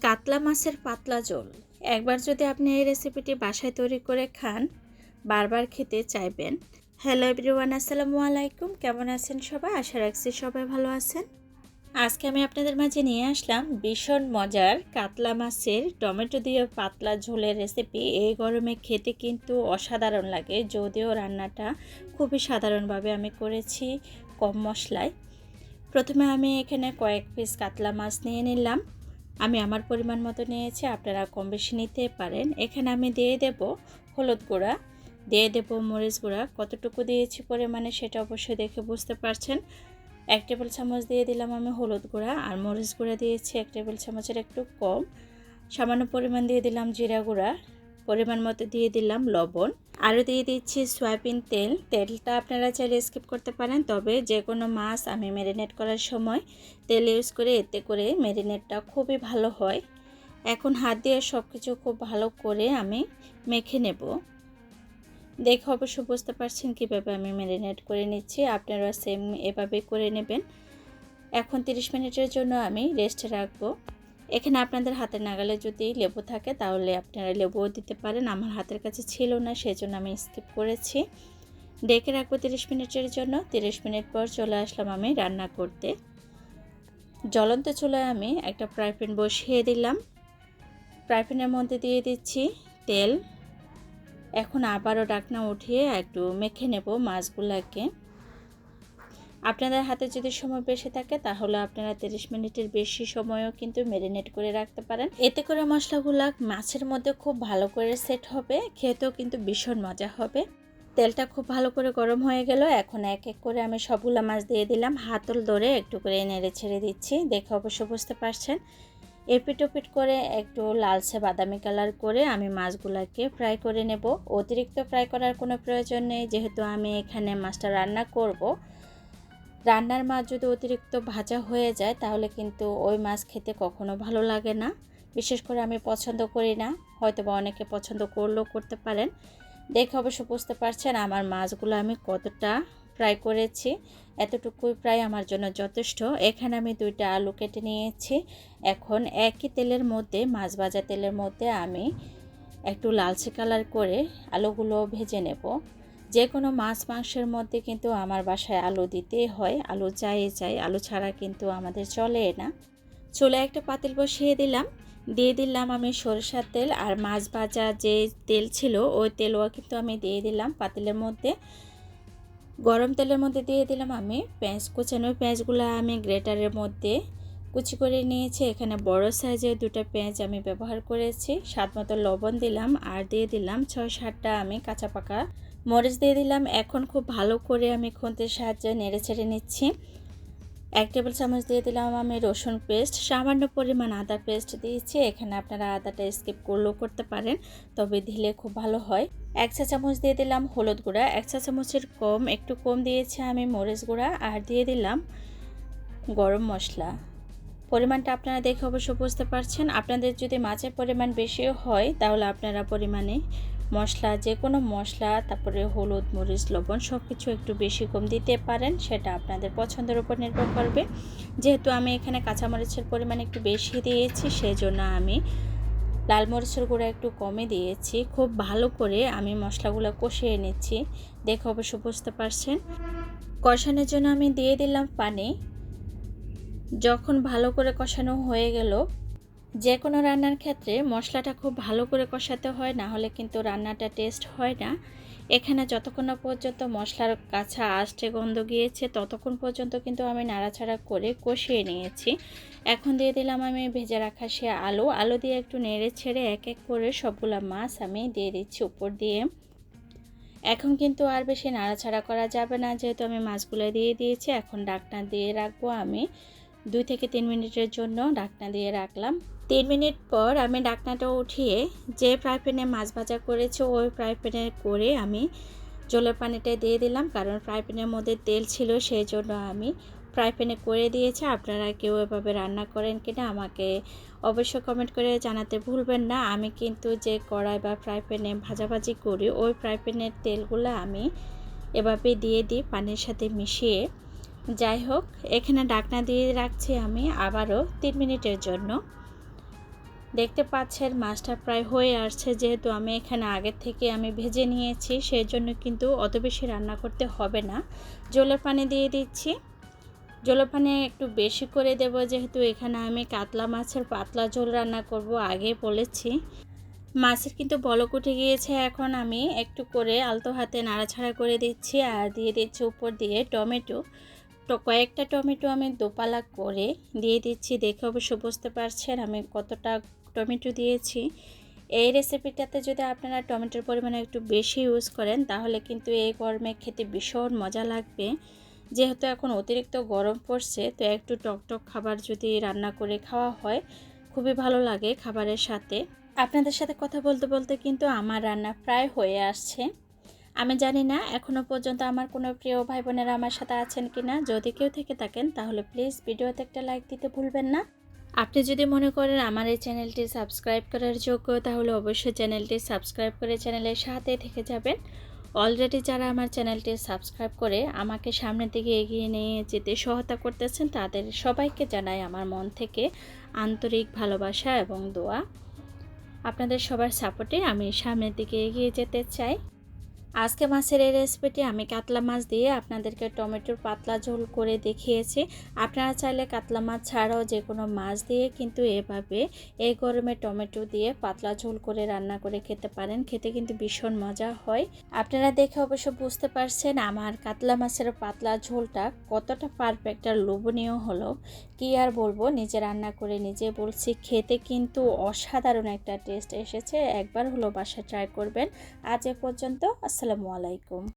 কাতলা মাছের পাতলা ঝোল। একবার যদি আপনি এই রেসিপিটি বাসায় তৈরি করে খান, বারবার খেতে চাইবেন। হ্যালো এভরিওয়ান, আসসালামু আলাইকুম। কেমন আছেন সবাই? আশা রাখছি সবাই ভালো আছেন। আজকে আমি আপনাদের মাঝে নিয়ে আসলাম ভীষণ মজার কাতলা মাছের টমেটো দিয়ে পাতলা ঝোলের রেসিপি। এই গরমে খেতে কিন্তু অসাধারণ লাগে, যদিও রান্নাটা খুবই সাধারণভাবে আমি করেছি, কম মশলায়। প্রথমে আমি এখানে কয়েক পিস কাতলা মাছ নিয়ে নিলাম। আমি আমার পরিমাণ মতো নিয়েছি, আপনারা কম বেশি নিতে পারেন। এখানে আমি দিয়ে দেব হলুদ গুঁড়া, দিয়ে দেব মরিচ গুঁড়া। কতটুকু দিয়েছি পরিমাণে সেটা অবশ্যই দেখে বুঝতে পারছেন। 1 টেবিল চামচ দিয়ে দিলাম আমি হলুদ গুঁড়া, আর মরিচ গুঁড়া দিয়েছি 1 টেবিল চামচের একটু কম। সামান্য পরিমাণ দিয়ে দিলাম জিরা গুঁড়া, পরিমাণ মতো দিয়ে দিলাম লবণ, আরও দিয়ে দিচ্ছি সয়াবিন তেল। তেলটা আপনারা চাইলে স্কিপ করতে পারেন, তবে যে কোনো মাছ আমি ম্যারিনেট করার সময় তেল ইউজ করে, এতে করে ম্যারিনেটটা খুবই ভালো হয়। এখন হাত দিয়ে সব কিছু খুব ভালো করে আমি মেখে নেব। দেখে অবশ্য বুঝতে পারছেন কীভাবে আমি ম্যারিনেট করে নিচ্ছি, আপনারা সেম এভাবে করে নেবেন। এখন 30 মিনিটের জন্য আমি রেস্টে রাখবো। এখানে আপনাদের হাতের নাগালে যদি লেবু থাকে তাহলে আপনারা লেবুও দিতে পারেন। আমার হাতের কাছে ছিল না, সেজন্য আমি স্কিপ করেছি। ডেকে রাখবো 30 মিনিটের জন্য। 30 মিনিট পর চলে আসলাম আমি রান্না করতে। জ্বলন্ত চুলায় আমি একটা ফ্রাই প্যান বসিয়ে দিলাম। ফ্রাই প্যানের মধ্যে দিয়ে দিচ্ছি তেল। এখন আবারও ঢাকনা উঠিয়ে একটু মেখে নেব মাছগুলোকে। আপনাদের হাতে যদি সময় বেশি থাকে তাহলে আপনারা 30 মিনিটের বেশি সময়ও কিন্তু ম্যারিনেট করে রাখতে পারেন। এতে করে মশলাগুলো মাছের মধ্যে খুব ভালো করে সেট হবে, খেতেও কিন্তু ভীষণ মজা হবে। তেলটা খুব ভালো করে গরম হয়ে গেল। এখন এক এক করে আমি সবগুলো মাছ দিয়ে দিলাম। হাতল ধরে একটু করে নেড়ে ছেড়ে দিচ্ছি, দেখে অবশ্য বুঝতে পারছেন। এপিট ওপিট করে একটু লালচে বাদামি কালার করে আমি মাছগুলোকে ফ্রাই করে নেব। অতিরিক্ত ফ্রাই করার কোনো প্রয়োজন নেই, যেহেতু আমি এখানে মাছটা রান্না করব। রান্নার মাছ যদি অতিরিক্ত ভাজা হয়ে যায় তাহলে কিন্তু ওই মাছ খেতে কখনো ভালো লাগে না। বিশেষ করে আমি পছন্দ করি না, হয়তো বা অনেকে পছন্দ করলেও করতে পারেন। দেখে অবশ্য বুঝতে পারছেন আমার মাছগুলো আমি কতটা ফ্রাই করেছি। এতটুকুই প্রায় আমার জন্য যথেষ্ট। এখানে আমি 2টা আলু কেটে নিয়েছি। এখন একই তেলের মধ্যে, মাছ ভাজা তেলের মধ্যে আমি একটু লালচে কালার করে আলুগুলো ভেজে নেব। যে কোনো মাছ মাংসের মধ্যে কিন্তু আমার বাসায় আলু দিতেই হয়, আলু চাই, আলু ছাড়া কিন্তু আমাদের চলে না। চুলায় একটা পাতিল বসিয়ে দিলাম, দিয়ে দিলাম আমি সরিষার তেল, আর মাছ ভাজা যে তেল ছিল ওই তেলও কিন্তু আমি দিয়ে দিলাম পাতিলের মধ্যে। গরম তেলের মধ্যে দিয়ে দিলাম আমি পেঁয়াজ কুচানো। পেঁয়াজগুলো আমি গ্রেটারের মধ্যে কুচি করে নিয়েছি। এখানে বড় সাইজের 2টা পেঁয়াজ আমি ব্যবহার করেছি। স্বাদ মতো লবণ দিলাম, আর দিয়ে দিলাম 6-7টা আমি কাঁচা পাকা মরিচ দিয়ে দিলাম। এখন খুব ভালো করে আমি খুন্তির সাহায্যে নেড়ে ছেড়ে নিচ্ছি। 1 টেবিল চামচ দিয়ে দিলাম আমি রসুন পেস্ট, সামান্য পরিমাণ আদা পেস্ট দিয়েছি। এখানে আপনারা আদাটা স্কিপ করলেও করতে পারেন, তবে দিলে খুব ভালো হয়। 1 চা চামচ দিয়ে দিলাম হলুদ গুঁড়া, 1 চা চামচের কম, একটু কম দিয়েছি আমি মরিচ গুঁড়া, আর দিয়ে দিলাম গরম মশলা। পরিমাণটা আপনারা দেখে অবশ্য বুঝতে পারছেন। আপনাদের যদি মাছের পরিমাণ বেশি হয় তাহলে আপনারা পরিমাণে মশলা, যে কোনো মশলা, তারপরে হলুদ মরিচ লবণ সব কিছু একটু বেশি কম দিতে পারেন, সেটা আপনাদের পছন্দের উপর নির্ভর করবে। যেহেতু আমি এখানে কাঁচামরিচের পরিমাণ একটু বেশি দিয়েছি, সেই জন্য আমি লাল মরিচের গুঁড়া একটু কমে দিয়েছি। খুব ভালো করে আমি মশলাগুলো কষিয়ে নিচ্ছি, দেখে অবশ্য বুঝতে পারছেন। কষানোর জন্য আমি দিয়ে দিলাম পানি। যখন ভালো করে কষানো হয়ে গেল, যে কোনো রান্নার ক্ষেত্রে মশলাটা খুব ভালো করে কষাতে হয়, না হলে কিন্তু রান্নাটা টেস্ট হয় না। এখানে যতক্ষণ না পর্যন্ত মশলার কাঁচা আষ্টে গন্ধ গিয়েছে ততক্ষণ পর্যন্ত কিন্তু আমি নাড়াচাড়া করে কষিয়ে নিয়েছি। এখন দিয়ে দিলাম আমি ভেজে রাখা সে আলু দিয়ে একটু নেড়ে ছেড়ে এক এক করে সবগুলা মাছ আমি দিয়ে দিচ্ছি উপর দিয়ে। এখন কিন্তু আর বেশি নাড়াচাড়া করা যাবে না, যেহেতু আমি মাছগুলো দিয়ে দিয়েছি। এখন ঢাকনা দিয়ে রাখবো আমি 2 থেকে 3 মিনিটের জন্য। ঢাকনা দিয়ে রাখলাম। 3 মিনিট পর আমি ঢাকনাটা উঠিয়ে যে ফ্রাই প্যানে মাছ ভাজা করেছি ওই ফ্রাই প্যানে করে আমি জলের পানিটা দিয়ে দিলাম, কারণ ফ্রাই প্যানের মধ্যে তেল ছিল, সেই জন্য আমি ফ্রাই প্যানে করে দিয়েছি। আপনারা কেউ এভাবে রান্না করেন কিনা আমাকে অবশ্যই কমেন্ট করে জানাতে ভুলবেন না। আমি কিন্তু যে কড়াই বা ফ্রাই প্যানে ভাজাভাজি করি ওই ফ্রাই প্যানের তেলগুলো আমি এভাবে দিয়ে দিই পানির সাথে মিশিয়ে। যাই হোক, এখানে ঢাকনা দিয়ে রাখছি আমি আবারও 3 মিনিটের জন্য। দেখতে পাচ্ছেন মাছটা প্রায় হয়ে আসছে, যেহেতু আমি এখানে আগের থেকে আমি ভেজে নিয়েছি, সেই জন্য কিন্তু অত বেশি রান্না করতে হবে না। জলের পানি দিয়ে দিচ্ছি। জলের পানি একটু বেশি করে দেব, যেহেতু এখানে আমি কাতলা মাছের পাতলা ঝোল রান্না করব, আগে বলেছি। মাছের কিন্তু বলক উঠে গিয়েছে, এখন আমি একটু করে আলতো হাতে নাড়াচাড়া করে দিচ্ছি আর দিয়ে দিচ্ছি উপর দিয়ে টমেটো। তো কয়েকটা টমেটো আমি দোপালা করে দিয়ে দিচ্ছি। দেখে অবশ্য বুঝতে পারছেন আমি কতটা টমেটো দিয়েছি। এই রেসিপিটাতে যদি আপনারা টমেটোর পরিমাণ একটু বেশি ইউজ করেন, তাহলে কিন্তু এই গরমে খেতে ভীষণ মজা লাগবে। যেহেতু এখন অতিরিক্ত গরম পড়ছে, তো একটু টকটক খাবার যদি রান্না করে খাওয়া হয়, খুবই ভালো লাগে খাবারের সাথে। আপনাদের সাথে কথা বলতে বলতে কিন্তু আমার রান্না প্রায় হয়ে আসছে। আমি জানি না এখনও পর্যন্ত আমার কোনো প্রিয় ভাই বোনেরা আমার সাথে আছেন কি না। যদি কেউ থেকে থাকেন তাহলে প্লিজ ভিডিওতে একটা লাইক দিতে ভুলবেন না। আপনি যদি মনে করেন আমার এই চ্যানেলটি সাবস্ক্রাইব করার যোগ্য, তাহলে অবশ্যই চ্যানেলটি সাবস্ক্রাইব করে চ্যানেলের সাথে থেকে যাবেন। অলরেডি যারা আমার চ্যানেলটি সাবস্ক্রাইব করে আমাকে সামনের দিকে এগিয়ে নিয়ে যেতে সহায়তা করতেছেন, তাদের সবাইকে জানাই আমার মন থেকে আন্তরিক ভালোবাসা এবং দোয়া। আপনাদের সবার সাপোর্টে আমি সামনের দিকে এগিয়ে যেতে চাই। আজকে মাছের এই রেসিপিটি আমি কাতলা মাছ দিয়ে আপনাদেরকে টমেটোর পাতলা ঝোল করে দেখিয়েছি। আপনারা চাইলে কাতলা মাছ ছাড়াও যে কোনো মাছ দিয়ে কিন্তু এভাবে এই গরমে টমেটো দিয়ে পাতলা ঝোল করে রান্না করে খেতে পারেন। খেতে কিন্তু ভীষণ মজা হয়। আপনারা দেখে অবশ্য বুঝতে পারছেন আমার কাতলা মাছের পাতলা ঝোলটা কতটা পারফেক্ট আর লোভনীয় হলো। কি আর বলবো, নিজে রান্না করে নিজে বলছি, খেতে কিন্তু অসাধারণ একটা টেস্ট এসেছে। একবার হলো বাসায় ট্রাই করবেন। আজ এ পর্যন্ত। আসসালামু আলাইকুম।